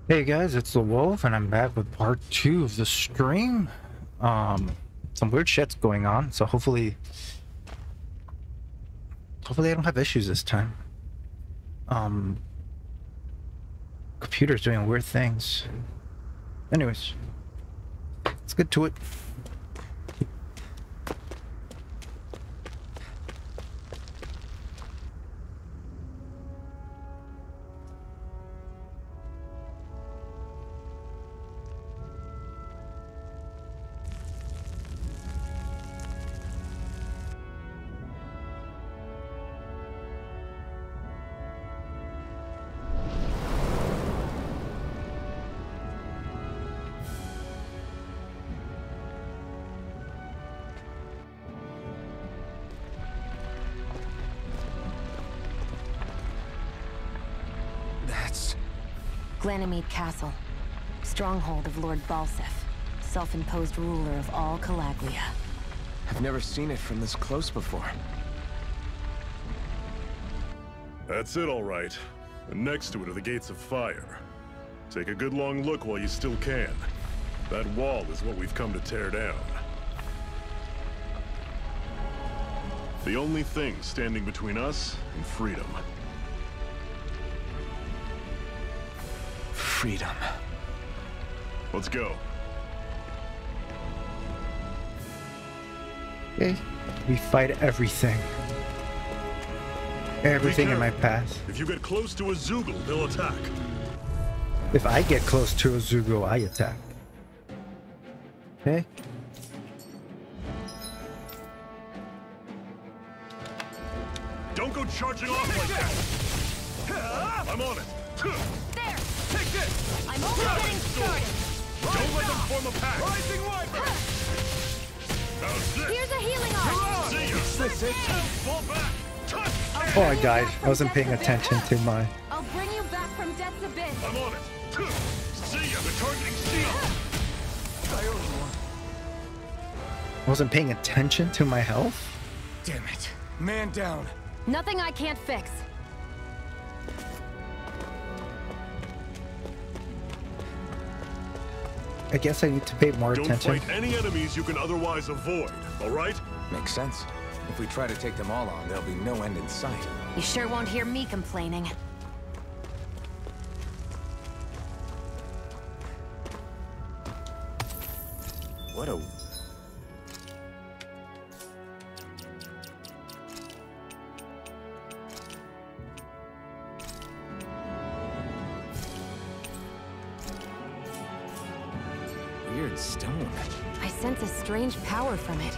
Hey guys, it's Lew01f and I'm back with part 2 of the stream. Some weird shit's going on, so hopefully I don't have issues this time. Computer's doing weird things. Anyways, let's get to it. Ganymede Castle, stronghold of Lord Balsef, self-imposed ruler of all Calaglia. I've never seen it from this close before. That's it, all right. And next to it are the gates of fire. Take a good long look while you still can. That wall is what we've come to tear down. The only thing standing between us and freedom. Freedom. Let's go. Okay, we fight everything. Everything in my path. If you get close to a Zoogle, they'll attack. If I get close to a Zugo, I attack. Okay? Don't go charging off like that! I'm on it! There! Take this! I'm only getting started! Don't let them form a pack! Rising Wiper! How's this? Here's a healing arm! See ya! Is this it? Fall back! Touch! Oh, I died. I wasn't paying attention to my... I'll bring you back from death's abyss! I'm on it! See ya! They're targeting shield! I wasn't paying attention to my health? Damn it. Man down. Nothing I can't fix. I guess I need to pay more Don't attention. fight any enemies you can otherwise avoid, alright? Makes sense. If we try to take them all on, there'll be no end in sight. You sure won't hear me complaining. What a... weird stone. I sense a strange power from it.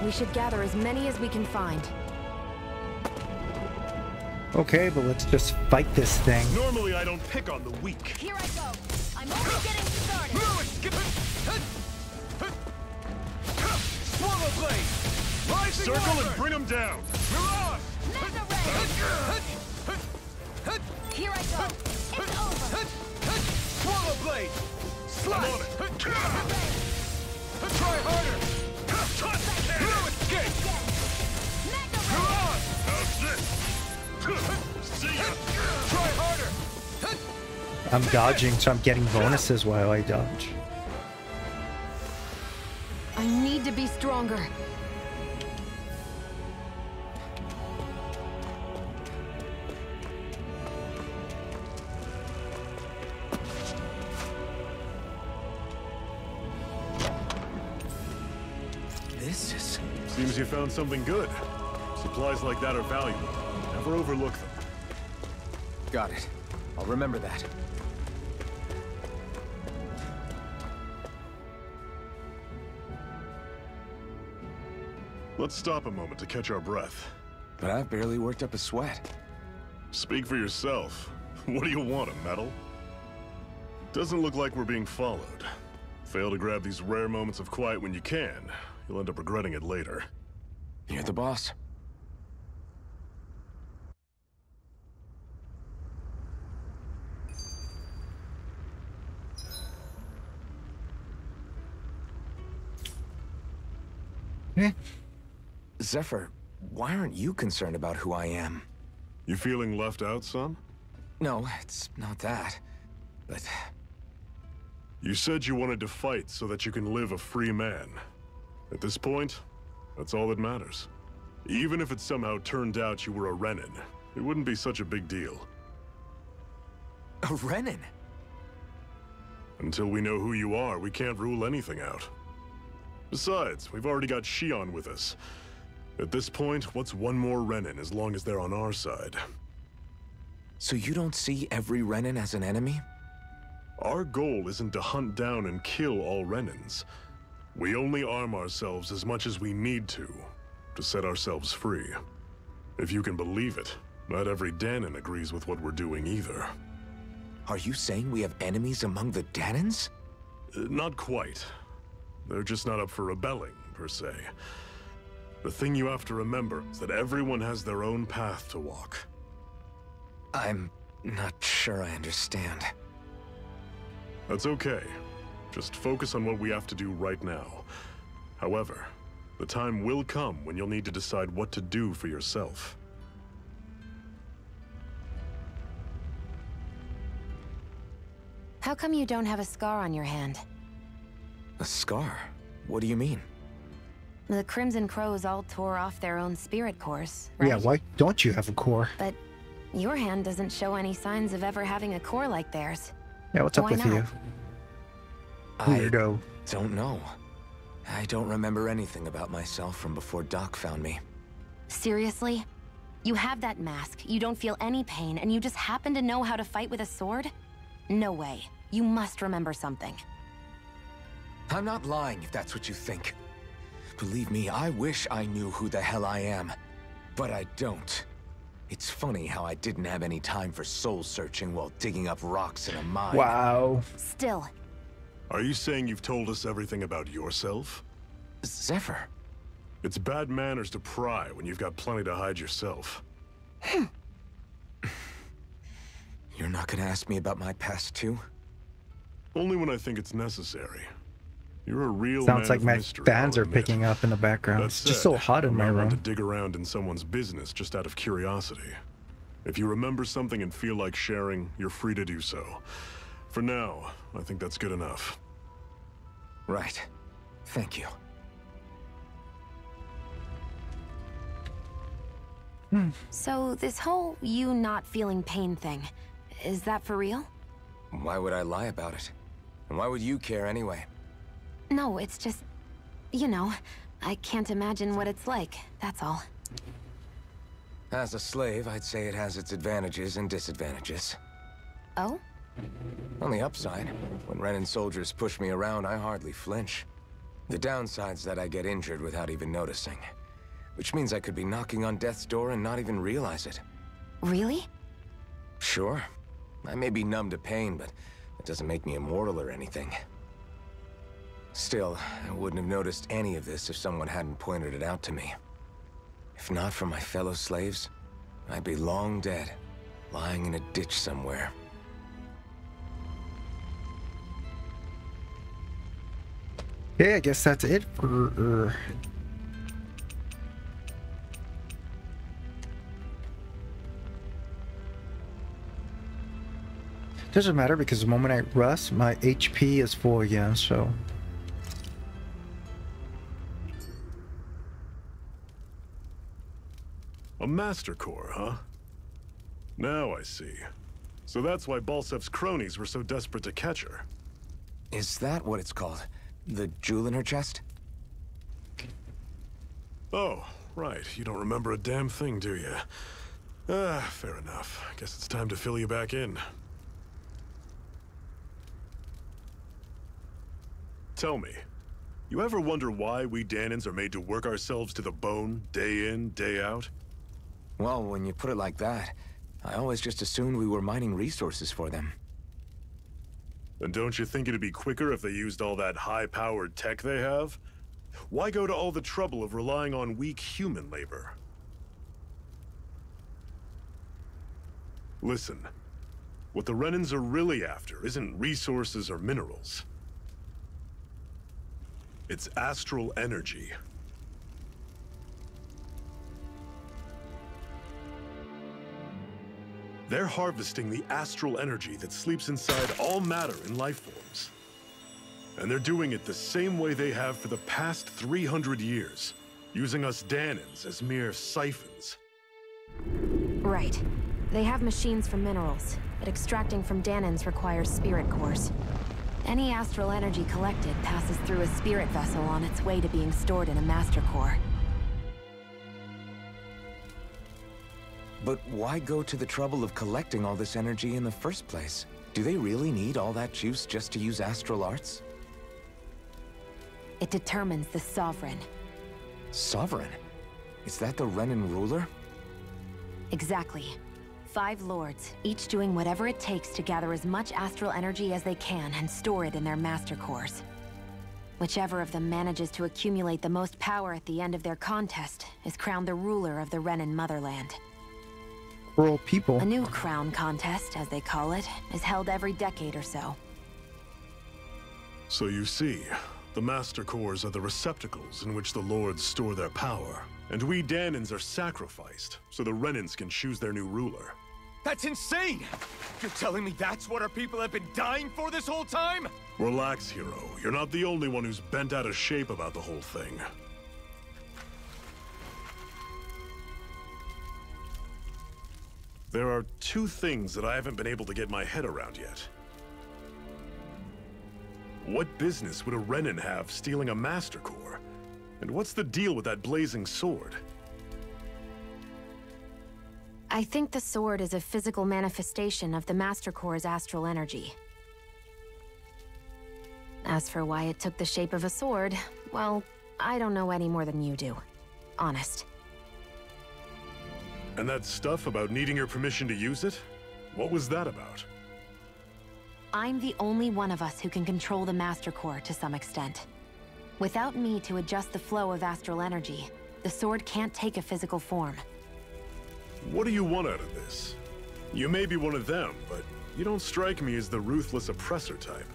We should gather as many as we can find. Okay, but let's just fight this thing. Normally I don't pick on the weak. Here I go! I'm only getting started! Swallow blade! Rising Circle and bring them down! Mirage! Mega ray! Here I go! It's over! Swallow blade! I'm on Slash! it! Try harder! Blue escape! Mega ray! Mirage! How's this? See ya! Try harder! I'm dodging, so I'm getting bonuses while I dodge. I need to be stronger. This is... Seems you found something good. Supplies like that are valuable. Never overlook them. Got it. I'll remember that. Let's stop a moment to catch our breath. But I've barely worked up a sweat. Speak for yourself. What do you want, a medal? Doesn't look like we're being followed. Fail to grab these rare moments of quiet when you can. You'll end up regretting it later. You're the boss. Eh? Zephyr, why aren't you concerned about who I am? You feeling left out, son? No, it's not that. But You said you wanted to fight so that you can live a free man. At this point, that's all that matters. Even if it somehow turned out you were a Renin, it wouldn't be such a big deal. A Renin? Until we know who you are, we can't rule anything out. Besides, we've already got Shion with us. At this point, what's one more Renin as long as they're on our side? So you don't see every Renin as an enemy? Our goal isn't to hunt down and kill all Renins. We only arm ourselves as much as we need to set ourselves free. If you can believe it, not every Danon agrees with what we're doing either. Are you saying we have enemies among the Danons? Not quite. They're just not up for rebelling, per se. The thing you have to remember is that everyone has their own path to walk. I'm not sure I understand. That's okay. Just focus on what we have to do right now. However, the time will come when you'll need to decide what to do for yourself. How come you don't have a scar on your hand? A scar? What do you mean? The Crimson Crows all tore off their own spirit cores, right? Yeah, why don't you have a core? But your hand doesn't show any signs of ever having a core like theirs. Yeah, what's up Why with not? you? Weirdo. I don't know. I don't remember anything about myself from before Doc found me. Seriously? You have that mask, you don't feel any pain, and you just happen to know how to fight with a sword? No way. You must remember something. I'm not lying if that's what you think. Believe me, I wish I knew who the hell I am. But I don't. It's funny how I didn't have any time for soul searching while digging up rocks in a mine. Wow. Still, Are you saying you've told us everything about yourself? Zephyr. It's bad manners to pry when you've got plenty to hide yourself. You're not gonna ask me about my past too? Only when I think it's necessary. You're a real Sounds man like of my mystery, fans I'll are admit. picking up in the background. That It's just said, so hot in I'm my not one to room. dig around in someone's business just out of curiosity. If you remember something and feel like sharing, you're free to do so. For now, I think that's good enough. Right. Thank you. so this whole you not feeling pain thing, is that for real? Why would I lie about it? And why would you care anyway? No, it's just, you know, I can't imagine what it's like, that's all. As a slave, I'd say it has its advantages and disadvantages. Oh? On the upside, when Renin soldiers push me around, I hardly flinch. The downside's that I get injured without even noticing. Which means I could be knocking on death's door and not even realize it. Really? Sure. I may be numb to pain, but it doesn't make me immortal or anything. Still, I wouldn't have noticed any of this if someone hadn't pointed it out to me. If not for my fellow slaves, I'd be long dead, lying in a ditch somewhere. Okay, I guess that's it for... Doesn't matter because the moment I rust, my HP is full again, so... A Master Core, huh? Now I see. So that's why Balsef's cronies were so desperate to catch her. Is that what it's called? The jewel in her chest? Oh, right. You don't remember a damn thing, do you? Ah, fair enough. Guess it's time to fill you back in. Tell me, you ever wonder why we Danons are made to work ourselves to the bone, day in, day out? Well, when you put it like that, I always just assumed we were mining resources for them. And don't you think it'd be quicker if they used all that high-powered tech they have? Why go to all the trouble of relying on weak human labor? Listen, what the Renins are really after isn't resources or minerals. It's astral energy. They're harvesting the astral energy that sleeps inside all matter in life forms. And they're doing it the same way they have for the past 300 years, using us Danans as mere siphons. Right. They have machines for minerals, but extracting from Danans requires spirit cores. Any astral energy collected passes through a spirit vessel on its way to being stored in a master core. But why go to the trouble of collecting all this energy in the first place? Do they really need all that juice just to use astral arts? It determines the Sovereign. Sovereign? Is that the Renan ruler? Exactly. 5 lords, each doing whatever it takes to gather as much astral energy as they can and store it in their master cores. Whichever of them manages to accumulate the most power at the end of their contest is crowned the ruler of the Renan motherland. Rural people. A new crown contest, as they call it, is held every decade or so. So you see, the Master Cores are the receptacles in which the Lords store their power. And we Danans are sacrificed, so the Renans can choose their new ruler. That's insane! You're telling me that's what our people have been dying for this whole time? Relax, hero. You're not the only one who's bent out of shape about the whole thing. There are 2 things that I haven't been able to get my head around yet. What business would a Renan have stealing a Master Core? And what's the deal with that blazing sword? I think the sword is a physical manifestation of the Master Core's astral energy. As for why it took the shape of a sword, well, I don't know any more than you do. Honest. And that stuff about needing your permission to use it? What was that about? I'm the only one of us who can control the Master Core to some extent. Without me to adjust the flow of astral energy, the sword can't take a physical form. What do you want out of this? You may be one of them, but you don't strike me as the ruthless oppressor type.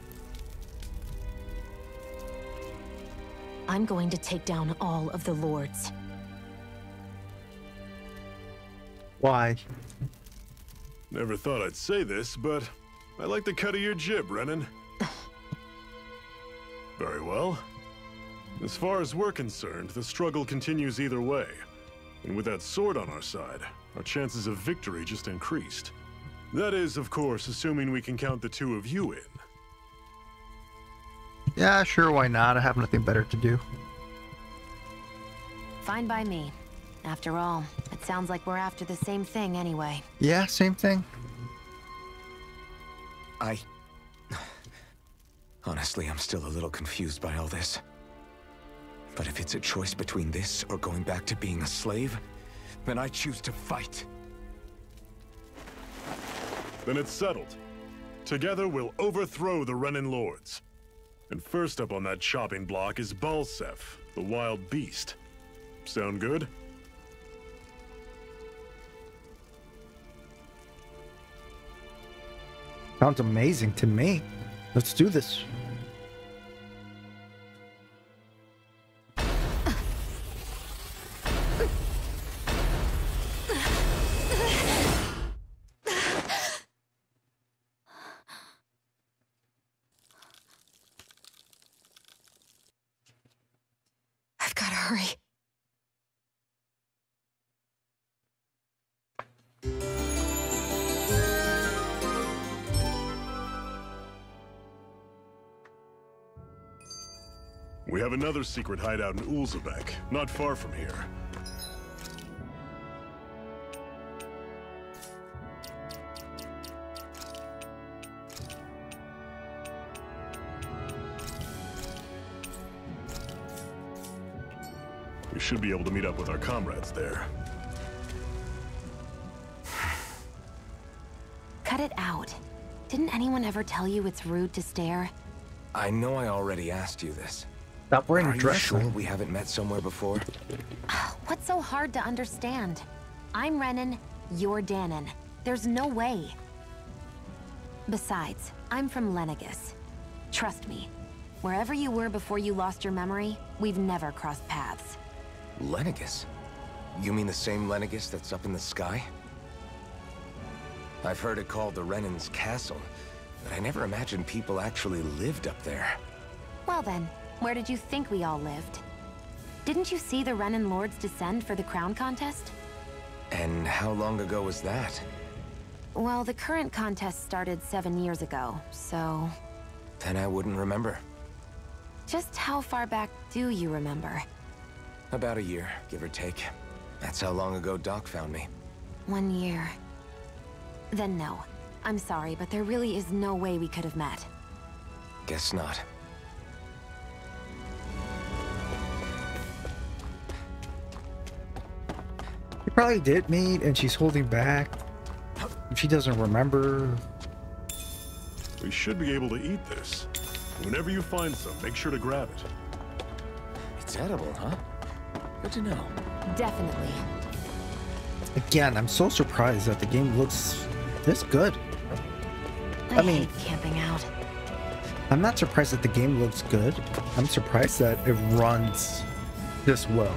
I'm going to take down all of the lords. Why? Never thought I'd say this, but I like the cut of your jib, Renan. Very well. As far as we're concerned, the struggle continues either way. And with that sword on our side, our chances of victory just increased. That is, of course, assuming we can count the 2 of you in. Yeah, sure, why not? I have nothing better to do. Fine by me. After all, it sounds like we're after the same thing anyway. Yeah, same thing. Honestly, I'm still a little confused by all this. But if it's a choice between this or going back to being a slave, then I choose to fight. Then it's settled. Together we'll overthrow the Renan Lords. And first up on that chopping block is Balsef, the wild beast. Sound good? Sounds amazing to me. Let's do this. I've got to hurry. We have another secret hideout in Ulzebek, not far from here. We should be able to meet up with our comrades there. Cut it out. Didn't anyone ever tell you it's rude to stare? I know I already asked you this. Stop wearing a Are you dress. sure we haven't met somewhere before? What's so hard to understand? I'm Renan, you're Danan. There's no way. Besides, I'm from Lenegus. Trust me, wherever you were before you lost your memory, we've never crossed paths. Lenegus? You mean the same Lenegus that's up in the sky? I've heard it called the Renan's Castle, but I never imagined people actually lived up there. Well then, where did you think we all lived? Didn't you see the Renan Lords descend for the crown contest? And how long ago was that? Well, the current contest started 7 years ago, so... Then I wouldn't remember. Just how far back do you remember? About a year, give or take. That's how long ago Doc found me. 1 year. Then no. I'm sorry, but there really is no way we could have met. Guess not. You probably did meet, and she's holding back. She doesn't remember. We should be able to eat this. Whenever you find some, make sure to grab it. It's edible, huh? Good to know. Definitely. Again, I'm so surprised that the game looks this good. I mean, hate camping out. I'm not surprised that the game looks good. I'm surprised that it runs this well.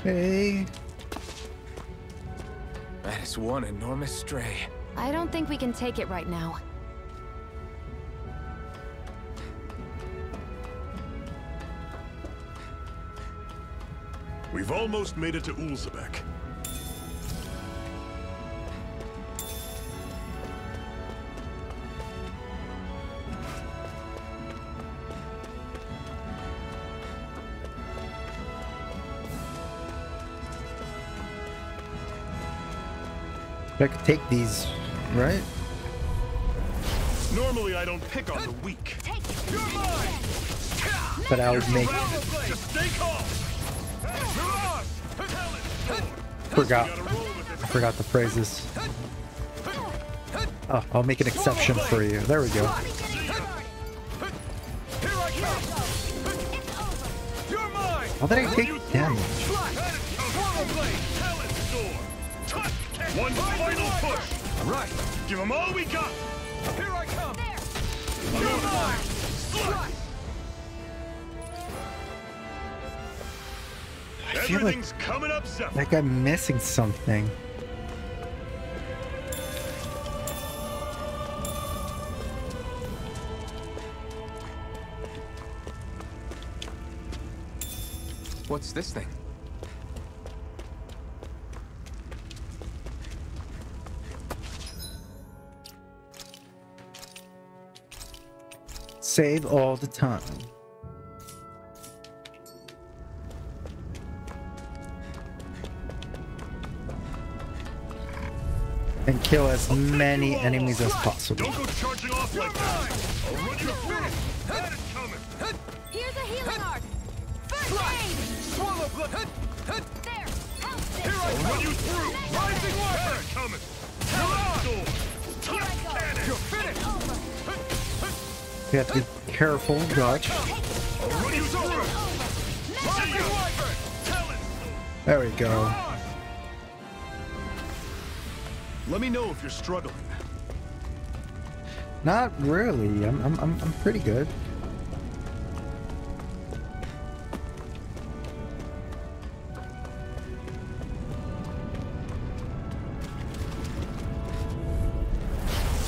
Hey. That is one enormous stray. I don't think we can take it right now. We've almost made it to Ulzebek. I could take these, right? Normally I don't pick on the weak. You're mine! But I would make... Just stay calm. I forgot the phrases. Oh, I'll make an exception for you. There we go. Here I come! You're mine! How did I take damage? One final push. Right! Give them all we got. Here I come! You're mine! I feel like, Everything's coming up separate. like I'm missing something. What's this thing? Save all the time. And kill as many enemies as possible. Don't go charging off like that. I'll run you through. That is coming. Here's a healing art! First aid! Swallow blood! There! Help this! Here I I'll run you through. Rising weapon! That is coming. You're Here I go! You're finished! Over! You have to be careful, dodge. I'll run you through. Rising wyvern! There we go. Let me know if you're struggling. Not really. I'm pretty good.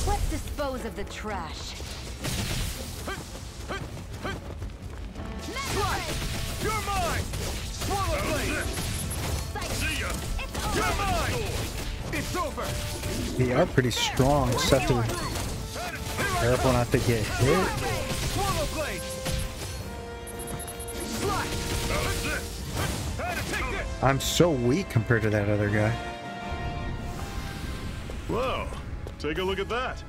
Let's dispose of the trash. You're mine! Swallow blade! See ya. You're mine! It's over! They are pretty strong. Just have to be careful not to get hit. Swallow blade! Slash! Take this! I'm so weak compared to that other guy. Whoa. Take a look at that.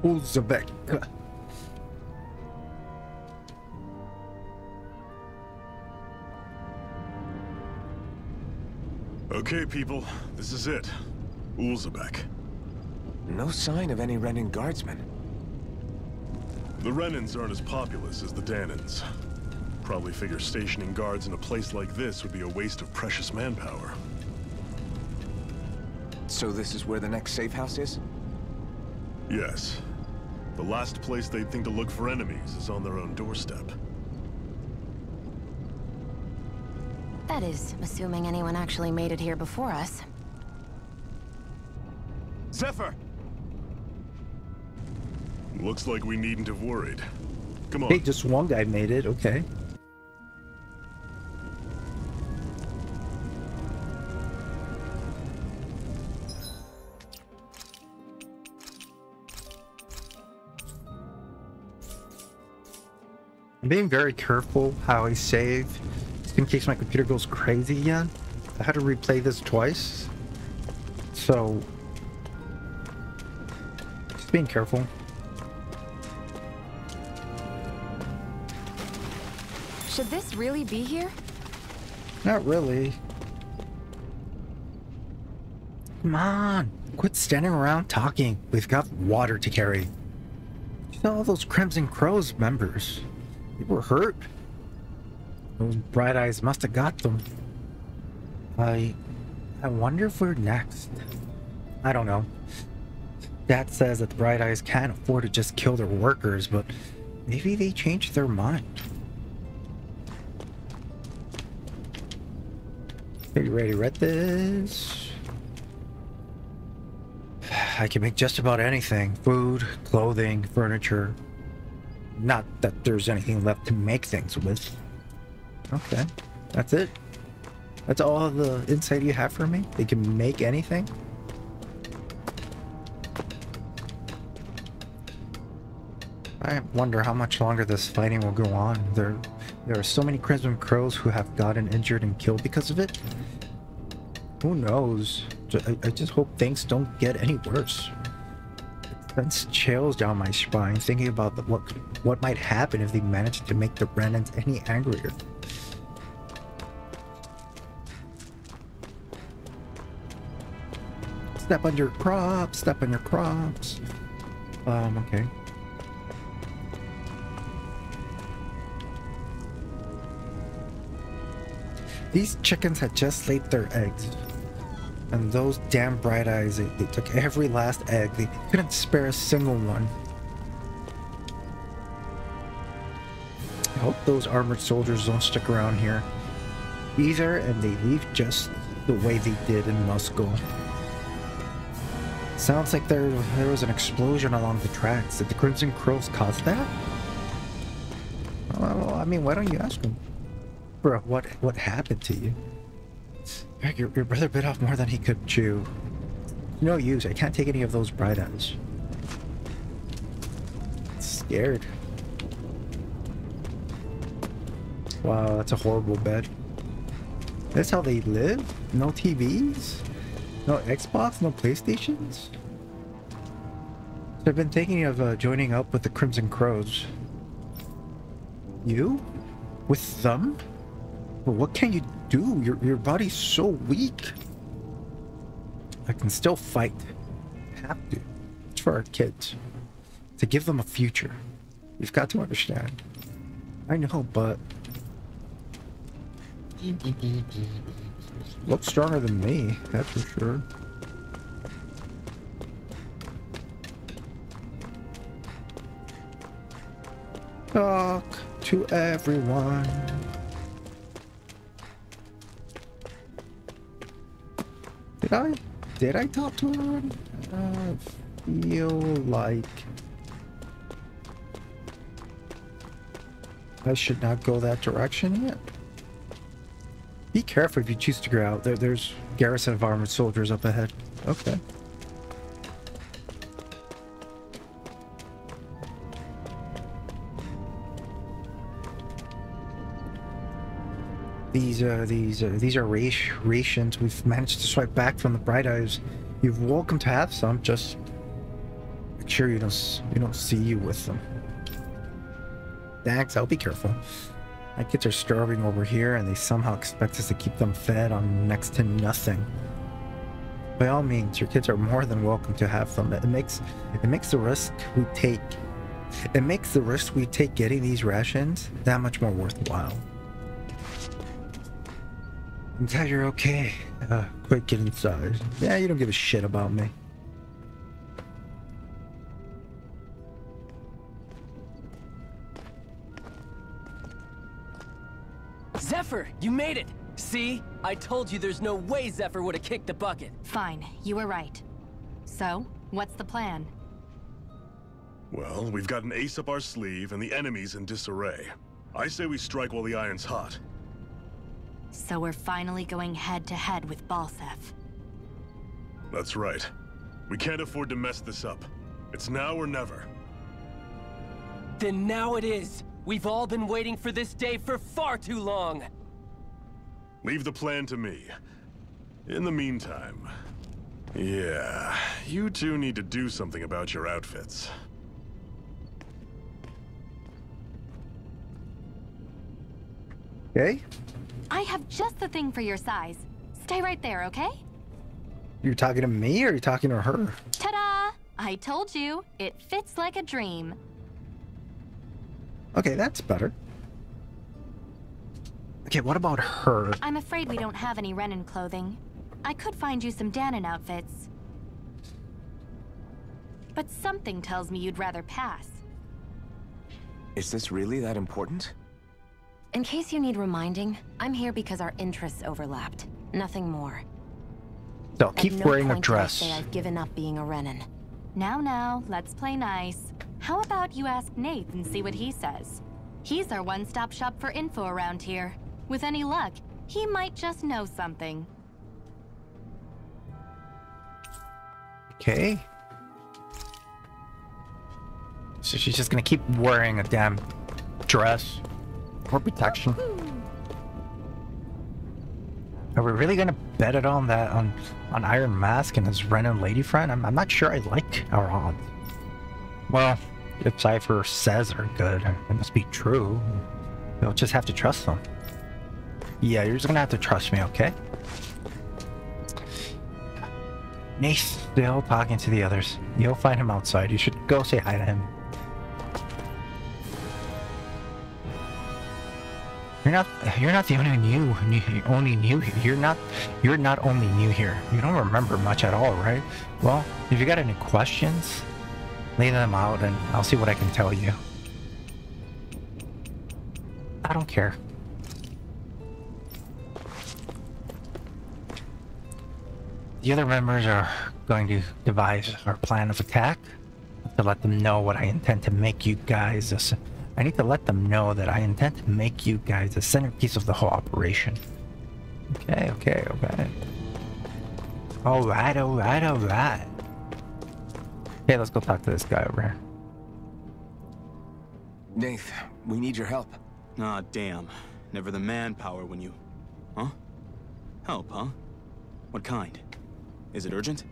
Uzbek. Okay, people, this is it. Ulzebek. No sign of any Renin guardsmen. The Renins aren't as populous as the Danins. Probably figure stationing guards in a place like this would be a waste of precious manpower. So this is where the next safe house is? Yes. The last place they'd think to look for enemies is on their own doorstep. That is, assuming anyone actually made it here before us. Zephyr! Looks like we needn't have worried. Come on. Hey, just one guy made it, okay. I'm being very careful how I save, just in case my computer goes crazy again. I had to replay this twice, so just being careful. Should this really be here? Not really. Come on, quit standing around talking. We've got water to carry. You know all those Crimson Crows members. They were hurt. Those Bright Eyes must have got them. I wonder if we're next. I don't know. Dad says that the Bright Eyes can't afford to just kill their workers, but maybe they changed their mind. Are you ready to read this? I can make just about anything. Food, clothing, furniture. Not that there's anything left to make things with. Okay, that's it. That's all the insight you have for me? They can make anything? I wonder how much longer this fighting will go on. There are so many Crimson Crows who have gotten injured and killed because of it. Who knows? I just hope things don't get any worse. It sends chills down my spine thinking about what might happen if they manage to make the Renins any angrier. Step on your crops, step on your crops. Okay. These chickens had just laid their eggs. And those damn Bright Eyes, they took every last egg. They couldn't spare a single one. I hope those armored soldiers don't stick around here either, and they leave just the way they did in Moscow. Sounds like there was an explosion along the tracks. Did the Crimson Crows cause that? Well, I mean, why don't you ask them? Bro, what happened to you? Your brother bit off more than he could chew. No use. I can't take any of those Bright Eyes. Scared. Wow, that's a horrible bed. That's how they live? No TVs? No Xbox? No PlayStations? So I've been thinking of joining up with the Crimson Crows. You? With them? Well, what can you do? Your body's so weak. I can still fight. I have to. It's for our kids. To give them a future. You've got to understand. I know, but... looks stronger than me, that's for sure. Talk to everyone. Did I talk to anyone? I feel like I should not go that direction yet. Be careful if you choose to go out. There's garrison of armored soldiers up ahead. Okay. These are rations we've managed to swipe back from the Bright Eyes. You're welcome to have some. Just Make sure you don't see you with them. Dax, I'll be careful. My kids are starving over here, and they somehow expect us to keep them fed on next to nothing. By all means, your kids are more than welcome to have them. It makes the risk we take. It makes the risk we take getting these rations that much more worthwhile. I'm glad you're okay. Quick, get inside. Yeah, you don't give a shit about me. Zephyr, you made it! See? I told you there's no way Zephyr would have kicked the bucket. Fine, you were right. So, what's the plan? Well, we've got an ace up our sleeve and the enemy's in disarray. I say we strike while the iron's hot. So we're finally going head-to-head with Balsef. That's right. We can't afford to mess this up. It's now or never. Then now it is! We've all been waiting for this day for far too long! Leave the plan to me. In the meantime... Yeah, you two need to do something about your outfits. Okay? I have just the thing for your size. Stay right there, okay? You're talking to me or are you talking to her? Ta-da! I told you, it fits like a dream. Okay, that's better. Okay, what about her? I'm afraid we don't have any Renan clothing. I could find you some Danon outfits. But something tells me you'd rather pass. Is this really that important? In case you need reminding, I'm here because our interests overlapped. Nothing more. So keep wearing a dress. At no point did I say I've given up being a Renan. Now, let's play nice. How about you ask Nate and see what he says? He's our one-stop shop for info around here. With any luck, he might just know something. Okay. So she's just gonna keep wearing a damn dress for protection. Are we really gonna bet it on that on Iron Mask and his Renan lady friend? I'm not sure I like our odds. Well, if Cypher says they're good, it must be true. We'll just have to trust them. Yeah, you're just gonna have to trust me, okay? Nate's still talking to the others. You'll find him outside. You should go say hi to him. You're not the only new you're not only new here. You don't remember much at all, right? Well, if you got any questions, lay them out and I'll see what I can tell you. I don't care. The other members are going to devise our plan of attack. To let them know what I intend to make you guys. I need to let them know that I intend to make you guys the centerpiece of the whole operation. Okay. Alright. Okay, let's go talk to this guy over here. Nath, we need your help. Ah, damn. Never the manpower when you... Huh? Help, huh? What kind? Is it urgent?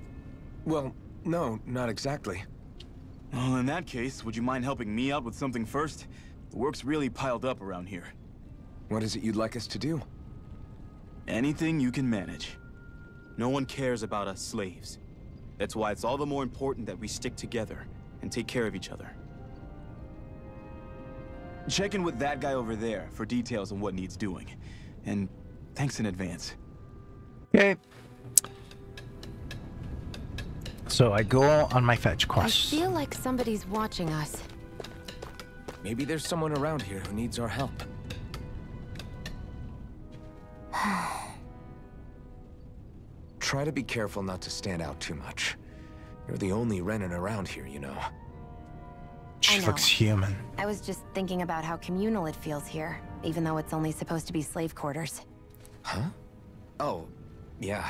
Well, no, not exactly. Well, in that case, would you mind helping me out with something first? The work's really piled up around here. What is it you'd like us to do? Anything you can manage. No one cares about us slaves. That's why it's all the more important that we stick together and take care of each other. Check in with that guy over there for details on what needs doing. And thanks in advance. Okay. So I go on my fetch quest. I feel like somebody's watching us. Maybe there's someone around here who needs our help. Try to be careful not to stand out too much. You're the only Renan around here, you know. She I know. looks human. I was just thinking about how communal it feels here, even though it's only supposed to be slave quarters. Huh? Oh, yeah.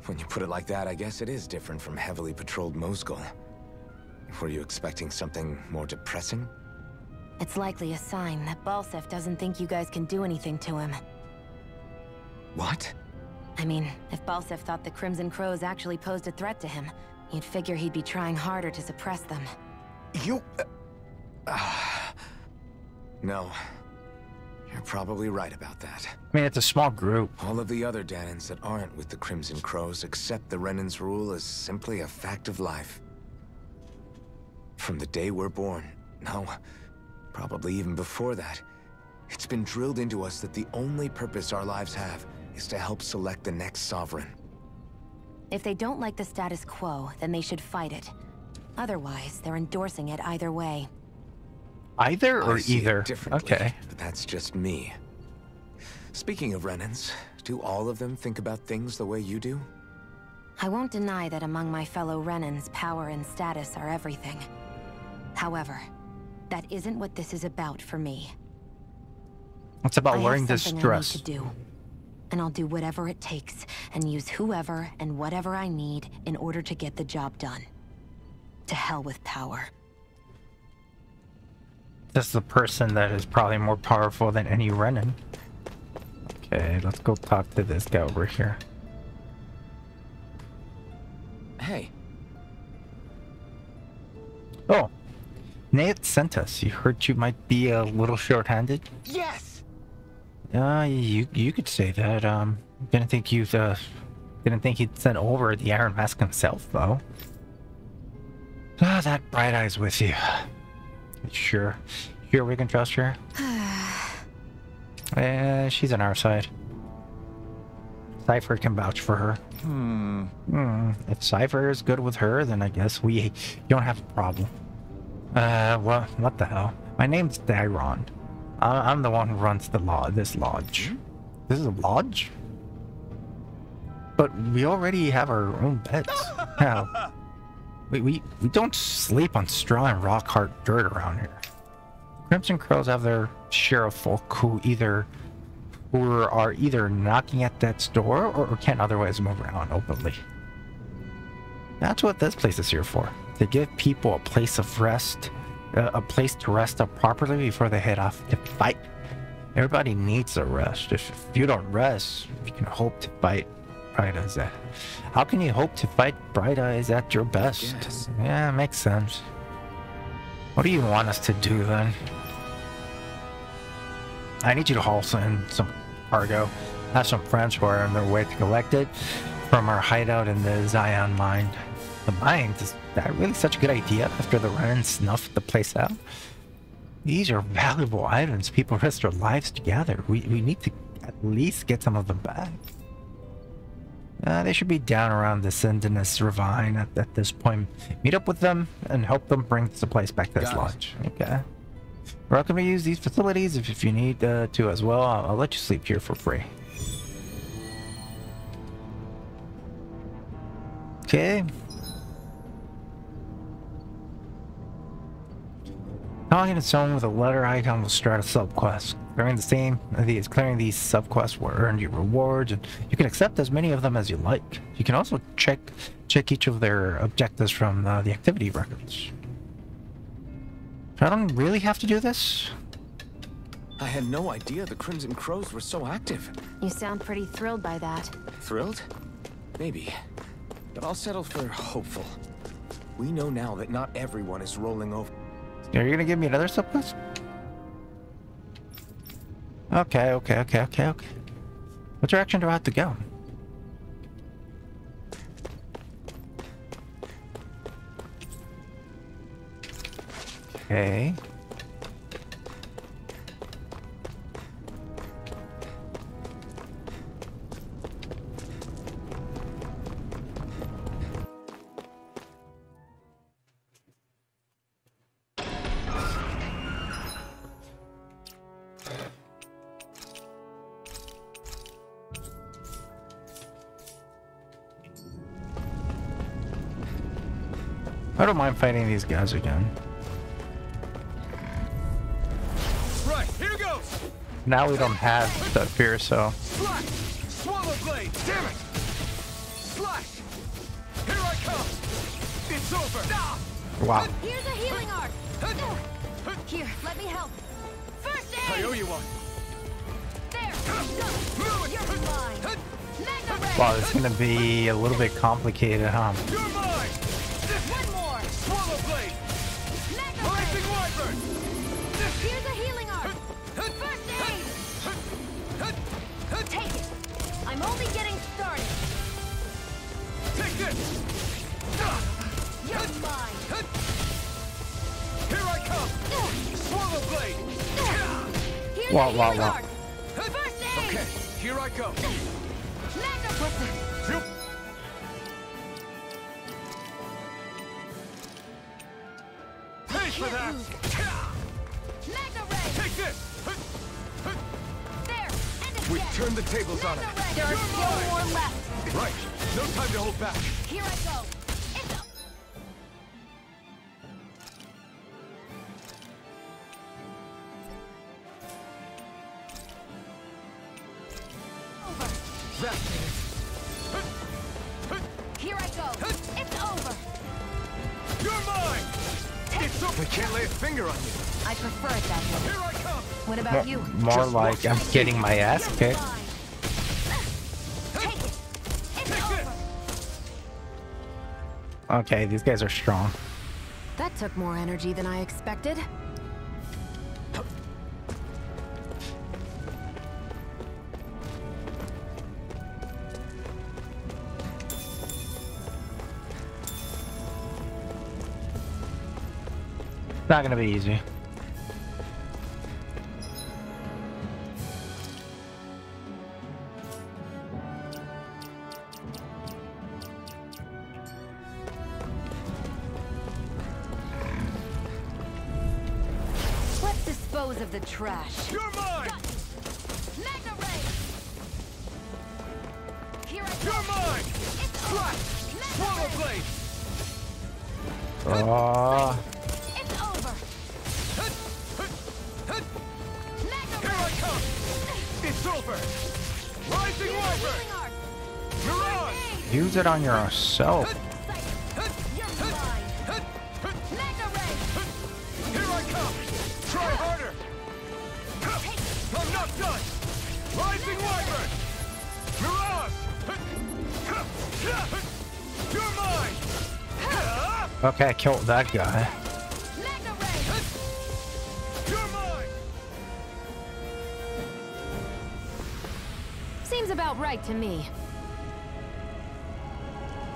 When you put it like that, I guess it is different from heavily patrolled Mosgul. Were you expecting something more depressing? It's likely a sign that Balsef doesn't think you guys can do anything to him. What? I mean, if Balsef thought the Crimson Crows actually posed a threat to him, You'd figure he'd be trying harder to suppress them. You... No. You're probably right about that. I mean, it's a small group. All of the other Danans that aren't with the Crimson Crows accept the Renan's rule as simply a fact of life. From the day we're born, no, probably even before that, it's been drilled into us that the only purpose our lives have is to help select the next sovereign. If they don't like the status quo, then they should fight it. Otherwise, they're endorsing it either way. Either or I see it either? differently, Okay. but that's just me. Speaking of Renans, do all of them think about things the way you do? I won't deny that among my fellow Renans, power and status are everything. However, that isn't what this is about for me. It's about I learning have this something stress. I need to do, and I'll do whatever it takes and use whoever and whatever I need in order to get the job done. To hell with power. This is the person that is probably more powerful than any Renan. Okay, let's go talk to this guy over here. Hey. Oh, Nate sent us. You heard you might be a little short-handed? Yes! You could say that. Didn't think he'd sent over the Iron Mask himself, though. Ah, that Bright Eye's with you. Sure we can trust her? She's on our side. Cypher can vouch for her. If Cypher is good with her, then I guess we don't have a problem. What the hell? My name's Dairon. I'm the one who runs this lodge. This is a lodge? But we already have our own beds. Hell, we don't sleep on straw and rock-hard dirt around here. Crimson Crows have their share of folk who are either knocking at death's door or can't otherwise move around openly. That's what this place is here for. To give people a place of rest, a place to rest up properly before they head off to fight. Everybody needs a rest. If you don't rest, you can hope to fight Bright Eyes at. How can you hope to fight Bright Eyes at your best? Yes. Yeah, makes sense. What do you want us to do then? I need you to haul in some cargo. I have some friends who are on their way to collect it from our hideout in the Zion mine. The mine? Is that really such a good idea after the Renan snuffed the place out? These are valuable items people risk their lives to gather. We need to at least get some of them back. They should be down around the Sindinus Ravine at this point. Meet up with them and help them bring the supplies back to this lodge. Okay. We're welcome to use these facilities if you need to as well. I'll let you sleep here for free. Okay. Talking to someone with a letter icon will start a subquest. Clearing these subquests will earn you rewards, and you can accept as many of them as you like. You can also check each of their objectives from the activity records. I don't really have to do this. I had no idea the Crimson Crows were so active. You sound pretty thrilled by that. Thrilled? Maybe. But I'll settle for hopeful. We know now that not everyone is rolling over. Are you gonna give me another subquest? Okay. What direction do I have to go? Okay. I don't mind fighting these guys again. Right, here goes! Now we don't have the fear, so... Slash! Swallow blade! Damn it! Slash! Here I come! It's over! Ah! Wow. Here's a healing art! Here, let me help. First I aid! owe you one. There! You're mine! Mega ray! Wow, it's gonna be a little bit complicated, huh? You're mine! Wyvern! Here's a healing arm! First aid! Take it! I'm only getting started! Take this! You're mine! Here I come! Swallow blade! Here's Wow, a wow, healing wow. arm! First aid! Okay, here I go! Magna... Pay for that! Magna ray! Take this! There! And We've again! turned the tables on it! Magna ray! There are still more left! Right, no time to hold back! Here I go! It's a... over! That means... Here I go! It's over! You're mine! It's over! I can't lay a finger on you! I prefer it that way. Here I come! What about you? More Just like watch. I'm getting my ass You're kicked. mine. Take it! It's Take over! Okay, these guys are strong. That took more energy than I expected. Not gonna be easy. Let's dispose of the trash. You're mine! Magna ray! Here I go! You're mine! It's Slash! Swallow blade! Oh, It's over! Magna Here I come! It's over! Rising Wyvern! healing arm! Mirage! use it on yourself. You're mine! Magna ray! Here I come! Try harder! I'm not done! Rising Wyvern! Mirage! You're mine! Okay, I killed that guy. Magna ray! You're mine! Seems about right to me.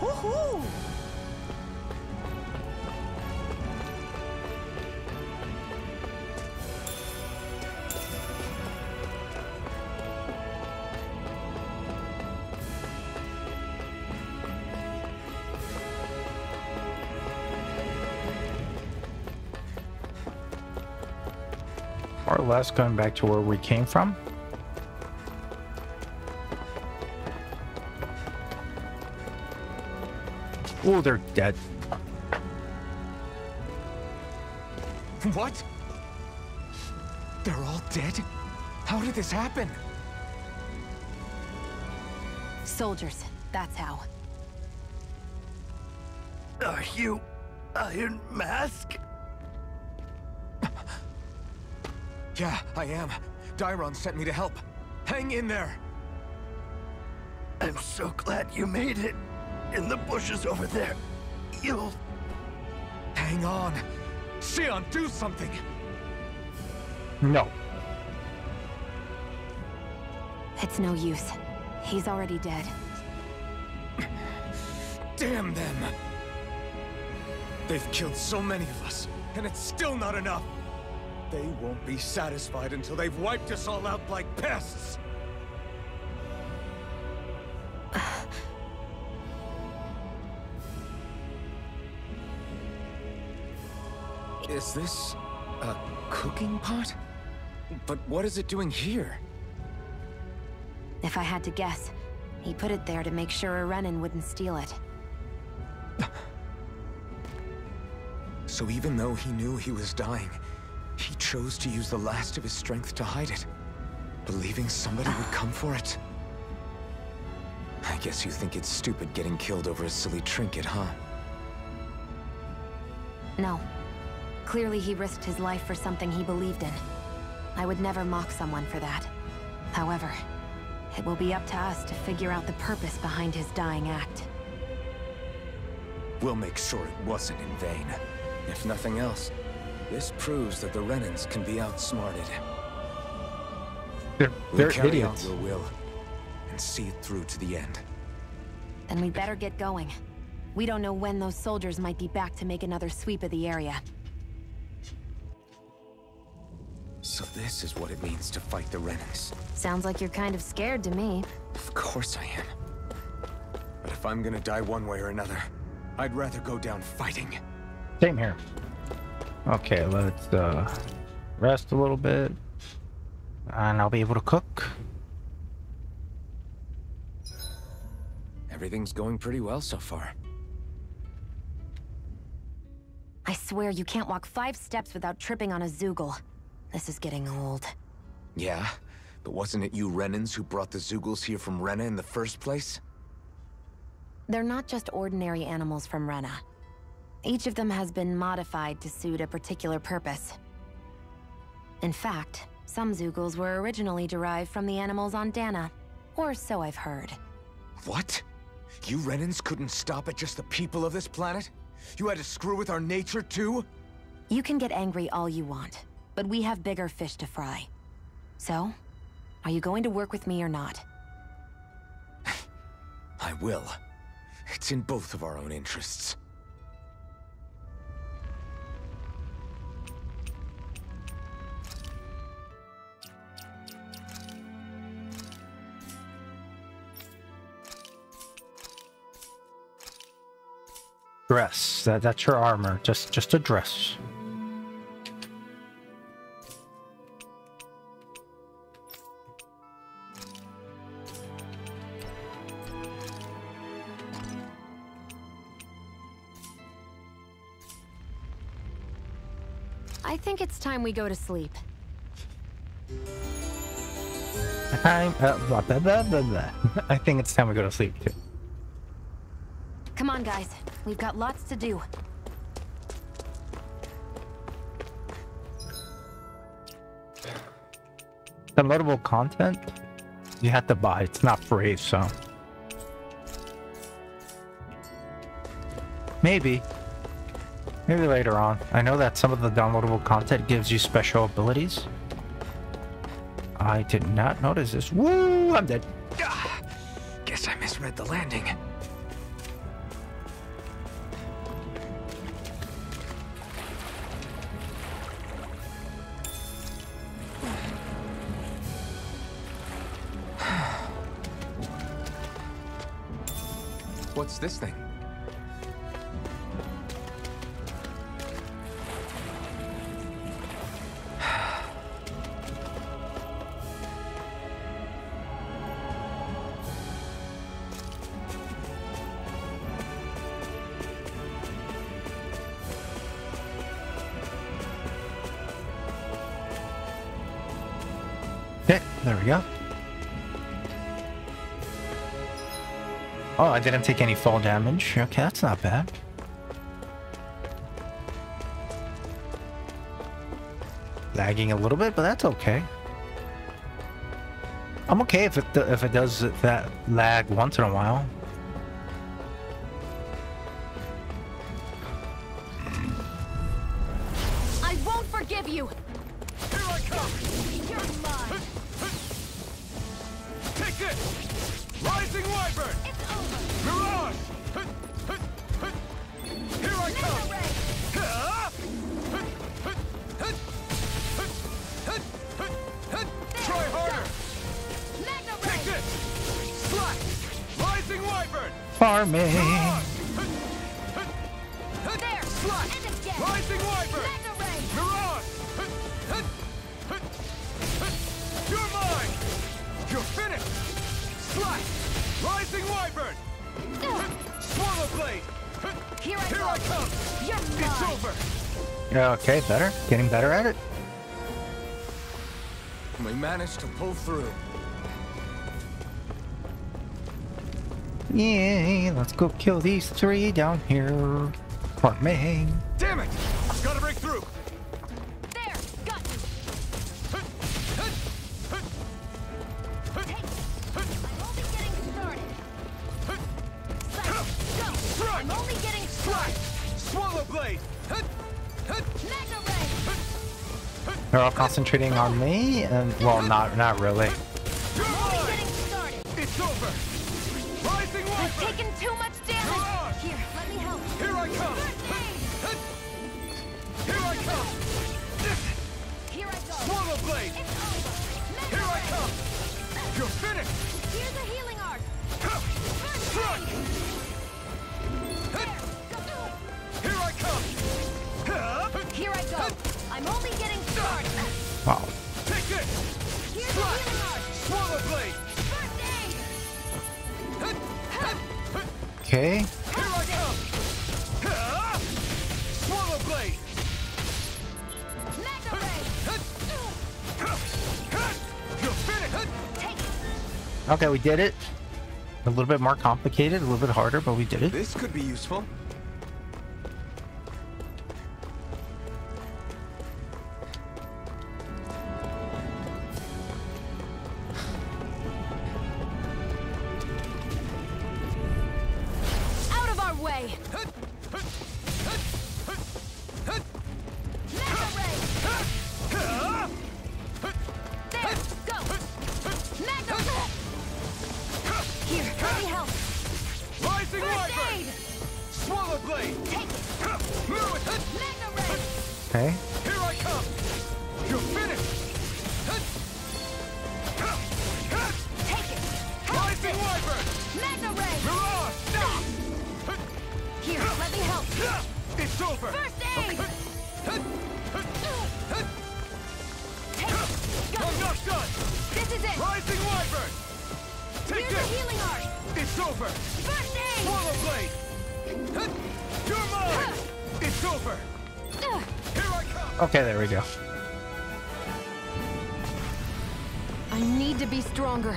Woohoo! More or less going back to where we came from. Oh, they're dead. What? They're all dead? How did this happen? Soldiers, that's how. Are you Iron Mask? Yeah, I am. Dairon sent me to help. Hang in there! I'm so glad you made it. In the bushes over there. You'll... Hang on! Xion, do something! No. It's no use. He's already dead. Damn them! They've killed so many of us, and it's still not enough! They won't be satisfied until they've wiped us all out like pests! Is this a cooking pot? But what is it doing here? If I had to guess, he put it there to make sure a Renin wouldn't steal it. So even though he knew he was dying, he chose to use the last of his strength to hide it, believing somebody would come for it. I guess you think it's stupid getting killed over a silly trinket, huh? No. Clearly he risked his life for something he believed in. I would never mock someone for that. However, it will be up to us to figure out the purpose behind his dying act. We'll make sure it wasn't in vain. If nothing else, This proves that the Renans can be outsmarted. They're We'll carry idiots. out your will and see it through to the end. Then we better get going. We don't know when those soldiers might be back to make another sweep of the area. So this is what it means to fight the Renans. Sounds like you're kind of scared to me. Of course I am. But if I'm gonna die one way or another, I'd rather go down fighting. Same here. Okay, let's rest a little bit. And I'll be able to cook. Everything's going pretty well so far. I swear you can't walk 5 steps without tripping on a Zoogle. This is getting old. Yeah? But wasn't it you Renans who brought the Zoogles here from Rena in the first place? They're not just ordinary animals from Rena. Each of them has been modified to suit a particular purpose. In fact, some Zoogles were originally derived from the animals on Dana. Or so I've heard. What? You Renans couldn't stop at just the people of this planet? You had to screw with our nature too? You can get angry all you want, but we have bigger fish to fry. So, are you going to work with me or not? I will. It's in both of our own interests. Dress. That's your armor. Just a dress. I think it's time we go to sleep. I think it's time we go to sleep too. Come on, guys. We've got lots to do. Downloadable content you have to buy. It's not free, so maybe later on. I know that some of the downloadable content gives you special abilities. I did not notice this. Woo! I'm dead. Guess I misread the landing. What's this thing? Okay, there we go. Oh, I didn't take any fall damage. Okay, that's not bad. Lagging a little bit, but that's okay. I'm okay if it does that lag once in a while. I won't forgive you! Here I come! You're mine! Take this! Rising Wyvern! It's over! Mirage! Here I come! Try harder! Take this! Slash! Rising Wyvern! Farming! There! Slash! And again! Rising Wyvern! Mirage! You're mine! You're finished! Slash! Rising Wyvern! Swallow Blade! Here Here I come! You're It's mine! over! Okay, better. Getting better at it. We managed to pull through. Yay, let's go kill these 3 down here. Farming. Damn it! Gotta break through! There! Got you! Hey! I'm only getting started! Go! Strike! I'm only getting Slash! started! Swallow Blade! They're all concentrating on me, and well, not really. It's over. Rising I've Wyvern. taken too much damage! Here, let me help. Here I come. Here I come. Here I go. Swallow blade. It's over. Here I come. You're finished. Here's a healing art. Strike. Here I come. Here I go. I'm only getting started. Wow. Take this. Here's a healing art. Swallow blade. First aid. Okay. Here I come. Swallow blade. Mega ray. You're finished. Take it. Okay, we did it. A little bit more complicated, a little bit harder, but we did it. This could be useful. Out of our way. Mega ray. There. Go. Mega ray. Here, let me help. Rising First Wyvern. aid. Swallow blade. Take it. Move it. Mega ray. Okay. Here I come. You're finished. Take it. Rising Wyvern. Mega ray. Mirage. Stop. Here, let me help. It's over. First aid. Take it. Go. I'm not done. This is it. Rising Wyvern. Take Here's a this. healing art. It's over. First aid. Swallow blade. You're mine. It's over. Here I come. Okay, there we go. I need to be stronger.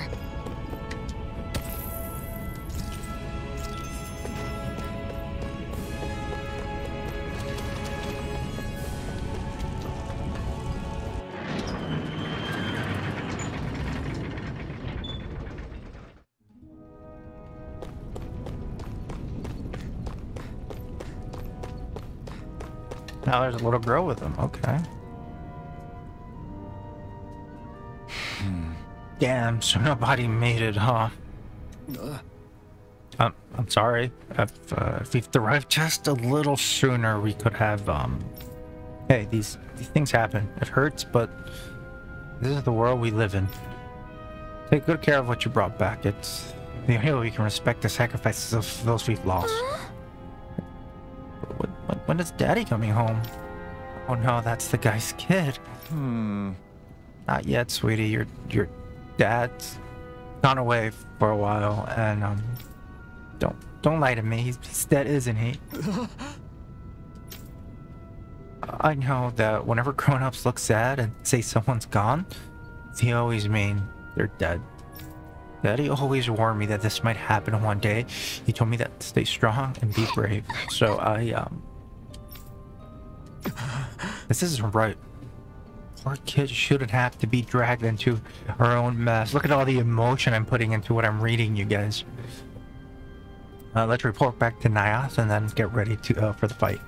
Now there's a little girl with him. Okay. Damn, so nobody made it, huh? I'm sorry. If we'd arrived just a little sooner, we could have, Hey, these things happen. It hurts, but this is the world we live in. Take good care of what you brought back. It's the only way we can respect the sacrifices of those we've lost. When is Daddy coming home? Oh no, that's the guy's kid. Not yet, sweetie. Your dad's gone away for a while, and don't lie to me. He's dead, isn't he? I know that whenever grown-ups look sad and say someone's gone, they always mean they're dead. Daddy always warned me that this might happen one day. He told me that to stay strong and be brave. So this isn't right. Poor kid shouldn't have to be dragged into her own mess. Look at all the emotion I'm putting into what I'm reading, you guys. Let's report back to Nyath and then get ready to for the fight.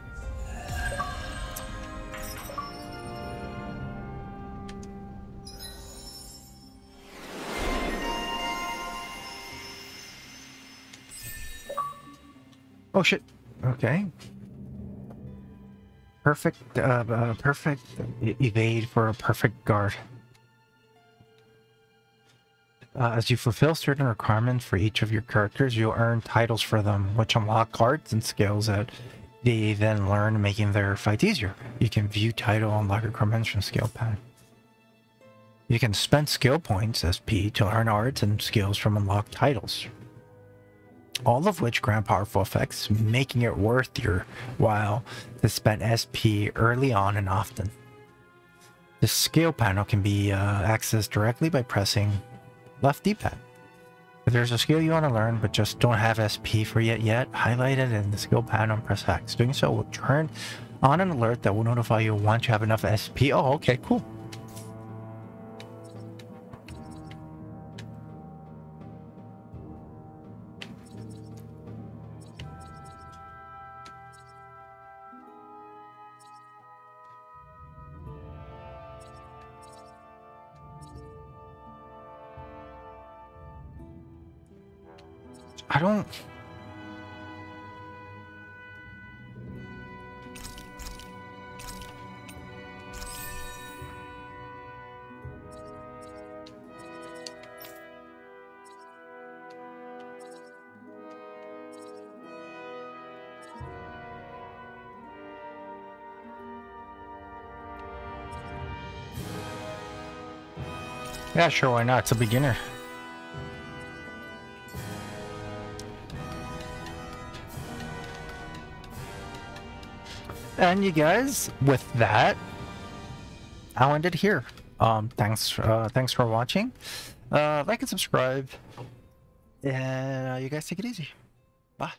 Oh shit. Okay. Perfect evade for a perfect guard. As you fulfill certain requirements for each of your characters, you'll earn titles for them, which unlock arts and skills that they then learn, making their fights easier. You can view title and unlock requirements from skill pad. You can spend skill points, SP, to earn arts and skills from unlocked titles. All of which grant powerful effects, making it worth your while to spend SP early on and often. The skill panel can be accessed directly by pressing left D-pad. If there's a skill you want to learn but just don't have SP for it yet, highlight it in the skill panel and press X. Doing so will turn on an alert that will notify you once you have enough SP. Oh, okay, cool. I don't... Yeah, sure, why not? It's a beginner. And you guys, with that, I'll end it here. Thanks for watching. Like and subscribe. And you guys take it easy. Bye.